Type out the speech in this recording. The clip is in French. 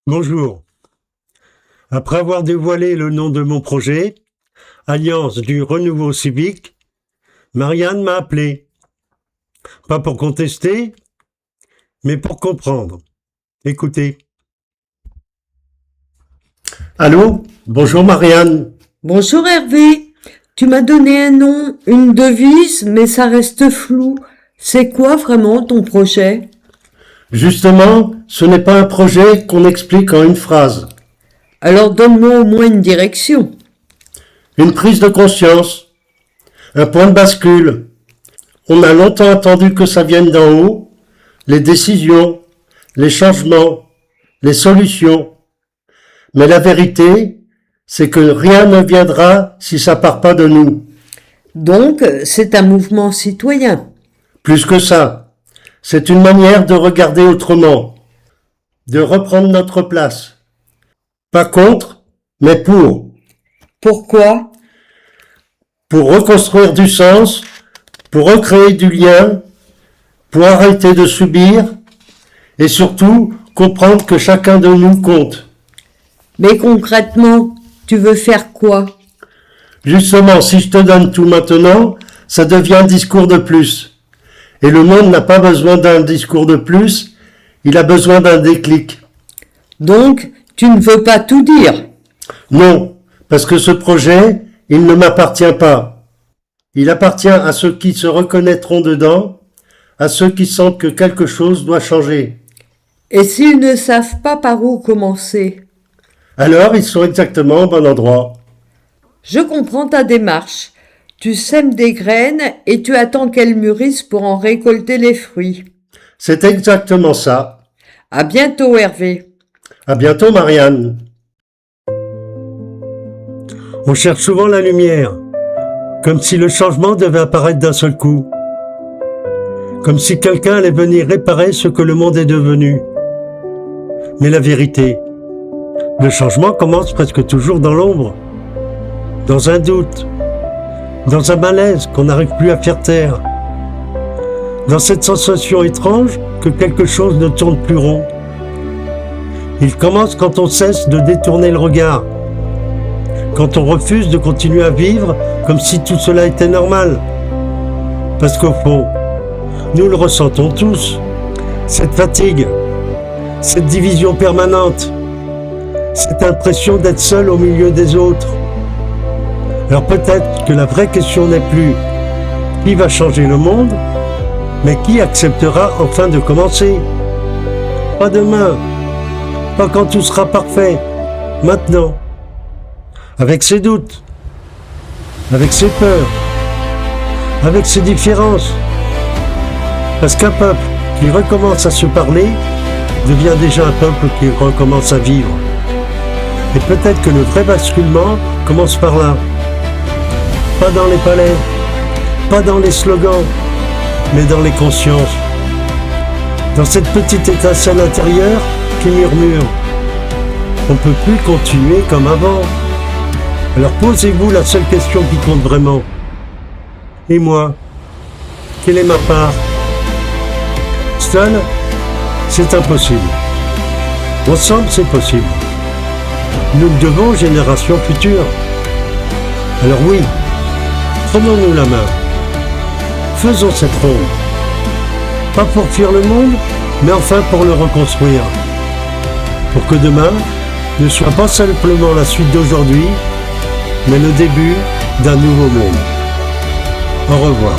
Bonjour. Après avoir dévoilé le nom de mon projet, Alliance du Renouveau Civique, Marianne m'a appelé. Pas pour contester, mais pour comprendre. Écoutez. Allô? Bonjour Marianne. Bonjour Hervé, tu m'as donné un nom, une devise, mais ça reste flou. C'est quoi vraiment ton projet? Justement, ce n'est pas un projet qu'on explique en une phrase. Alors donne-moi au moins une direction. Une prise de conscience, un point de bascule. On a longtemps attendu que ça vienne d'en haut, les décisions, les changements, les solutions. Mais la vérité, c'est que rien ne viendra si ça part pas de nous. Donc, c'est un mouvement citoyen. Plus que ça, c'est une manière de regarder autrement, de reprendre notre place. Pas contre, mais pour. Pourquoi? Pour reconstruire du sens, pour recréer du lien, pour arrêter de subir et surtout comprendre que chacun de nous compte. Mais concrètement, tu veux faire quoi? Justement, si je te donne tout maintenant, ça devient un discours de plus. Et le monde n'a pas besoin d'un discours de plus, il a besoin d'un déclic. Donc, tu ne veux pas tout dire? Non, parce que ce projet, il ne m'appartient pas. Il appartient à ceux qui se reconnaîtront dedans, à ceux qui sentent que quelque chose doit changer. Et s'ils ne savent pas par où commencer? Alors, ils sont exactement au bon endroit. Je comprends ta démarche. Tu sèmes des graines et tu attends qu'elles mûrissent pour en récolter les fruits. C'est exactement ça. À bientôt Hervé. À bientôt, Marianne. On cherche souvent la lumière, comme si le changement devait apparaître d'un seul coup. Comme si quelqu'un allait venir réparer ce que le monde est devenu. Mais la vérité, le changement commence presque toujours dans l'ombre, dans un doute, dans un malaise qu'on n'arrive plus à faire taire, dans cette sensation étrange que quelque chose ne tourne plus rond. Il commence quand on cesse de détourner le regard, quand on refuse de continuer à vivre comme si tout cela était normal. Parce qu'au fond, nous le ressentons tous, cette fatigue, cette division permanente, cette impression d'être seul au milieu des autres. Alors peut-être que la vraie question n'est plus qui va changer le monde, mais qui acceptera enfin de commencer. Pas demain, pas quand tout sera parfait, maintenant. Avec ses doutes, avec ses peurs, avec ses différences. Parce qu'un peuple qui recommence à se parler devient déjà un peuple qui recommence à vivre. Et peut-être que le vrai basculement commence par là. Pas dans les palais, pas dans les slogans, mais dans les consciences. Dans cette petite étincelle intérieure qui murmure. On ne peut plus continuer comme avant. Alors posez-vous la seule question qui compte vraiment. Et moi, quelle est ma part? Seul, c'est impossible. Ensemble, c'est possible. Nous le devons aux générations futures. Alors oui, prenons-nous la main. Faisons cette ronde. Pas pour fuir le monde, mais enfin pour le reconstruire. Pour que demain ne soit pas simplement la suite d'aujourd'hui, mais le début d'un nouveau monde. Au revoir.